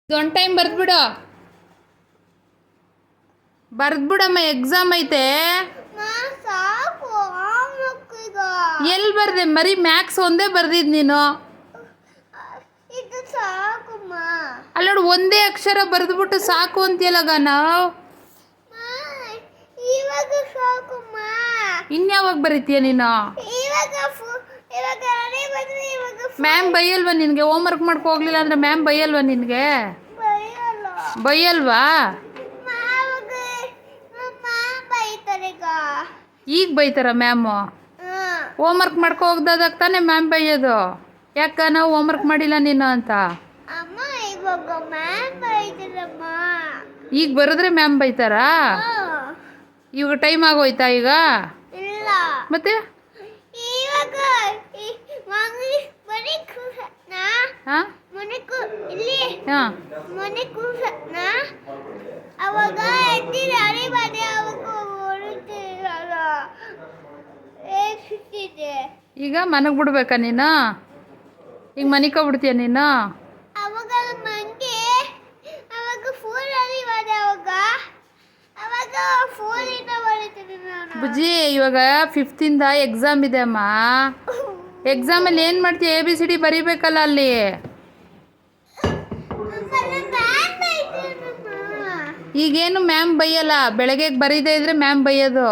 ಇದೊಂದು time ಬರ್ದ್ಬಿಡಮ್ಮ exam ಐತೆ. ಎಲ್ಲಿ ಬರ್ದೆ ಮರಿ ಮ್ಯಾಕ್ಸ್ ಒಂದೇ ಬರ್ದಿದ್ ನೀನು. ಅಲ್ಲಿ ನೋಡು ಒಂದೇ ಅಕ್ಷರ ಬರ್ದ್ಬಿಟ್ಟು ಸಾಕು ಅಂತೀಯಲ್ಲಗ ನಾವು. ಇನ್ಯಾವಾಗ ಬರೀತೀಯ ನೀನು? ಮ್ಯಾಮ್ ಬೈಯಲ್ವಾ ನಿನಗೆ? ಹೋಮ್ವರ್ಕ್ ಮಾಡ್ಕೊ ಹೋಗ್ಲಿಲ್ಲ ಅಂದ್ರೆ ಮ್ಯಾಮ್ ಬೈಯಲ್ವಾ ನಿನಗೆ? ಬೈಯಲ್ವಾ? ಈಗ ಬೈತಾರ ಮ್ಯಾಮು? ಹೋಮ್ವರ್ಕ್ ಮಾಡ್ಕೊ ಹೋಗ್ದಾಗ ತಾನೇ ಮ್ಯಾಮ್ ಬೈಯೋದು. ಯಾಕ ನಾವು ಹೋಮ್ವರ್ಕ್ ಮಾಡಿಲ್ಲ ನೀನು ಅಂತ? ಈಗ ಬರೆದ್ರೆ ಮ್ಯಾಮ್ ಬೈತಾರಾ? ಇವಾಗ ಟೈಮ್ ಆಗೋಯ್ತಾ ಈಗ? ಮತ್ತೆ ಹಾಂ ಈಗ ಮನೆಗೆ ಬಿಡ್ಬೇಕಾ ನೀನು? ಈಗ ಮನೆಗೆ ಹೋಗ್ಬಿಡ್ತೀಯ ನೀನು? ಬುಜ್ಜಿ ಇವಾಗ 5th ಎಕ್ಸಾಮ್ ಇದೆ ಅಮ್ಮ. ಎಕ್ಸಾಮಲ್ಲಿ ಏನು ಮಾಡ್ತೀಯ? ABCD ಬರೀಬೇಕಲ್ಲ ಅಲ್ಲಿ. ಈಗೇನು ಮ್ಯಾಮ್ ಬೈಯಲ್ಲ. ಬೆಳಗ್ಗೆ ಬರೀದೇ ಇದ್ರೆ ಮ್ಯಾಮ್ ಬೈಯೋದು.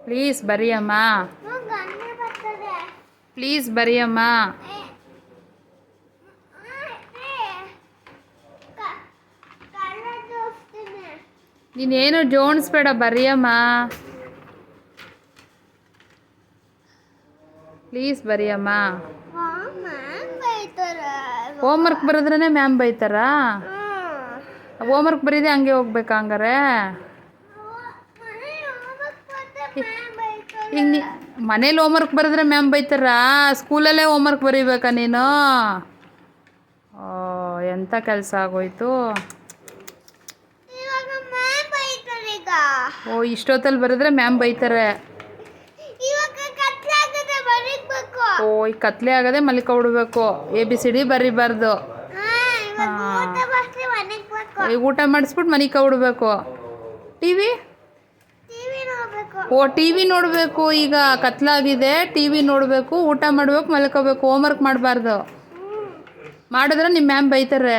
ಪ್ಲೀಸ್ ಬರೀಯಮ್ಮ, ಪ್ಲೀಸ್ ಬರೀಯಮ್ಮ. ನೀನೇನು ಜೋಣಿಸ್ಬೇಡ, ಬರೀಯಮ್ಮ ಪ್ಲೀಸ್ ಬರೀಯಮ್ಮ. ಹೋಮ್ವರ್ಕ್ ಬರೆದ್ರೇ ಮ್ಯಾಮ್ ಬೈತಾರಾ? ಹೋಮ್ವರ್ಕ್ ಬರೀದೆ ಹಂಗೆ ಹೋಗ್ಬೇಕಾ ಹಂಗಾರೆ? ಈಗ ಮನೇಲಿ ಹೋಮ್ವರ್ಕ್ ಬರೆದ್ರೆ ಮ್ಯಾಮ್ ಬೈತಾರಾ? ಸ್ಕೂಲಲ್ಲೇ ಹೋಮ್ವರ್ಕ್ ಬರೀಬೇಕಾ ನೀನು? ಓ ಎಂಥ ಕೆಲಸ ಆಗೋಯ್ತು. ಓ ಇಷ್ಟೊತ್ತಲ್ಲಿ ಬರೆದ್ರೆ ಮ್ಯಾಮ್ ಬೈತಾರೆ. ಓ ಈಗ ಕತ್ಲೆ ಆಗದೆ ಮಲ್ಕೊಬಿಡ್ಬೇಕು. ABCD ಬರೀಬಾರ್ದು. ಈಗ ಊಟ ಮಾಡಿಸ್ಬಿಟ್ಟು ಮನಿಕ ಬಿಡ್ಬೇಕು. TV ಓ TV ನೋಡಬೇಕು. ಈಗ ಕತ್ಲಾಗಿದೆ, TV ನೋಡಬೇಕು, ಊಟ ಮಾಡಬೇಕು, ಮಲ್ಕೋಬೇಕು. ಹೋಮ್ವರ್ಕ್ ಮಾಡಬಾರ್ದು. ಮಾಡಿದ್ರೆ ನಿಮ್ಮ ಮ್ಯಾಮ್ ಬೈತಾರೆ.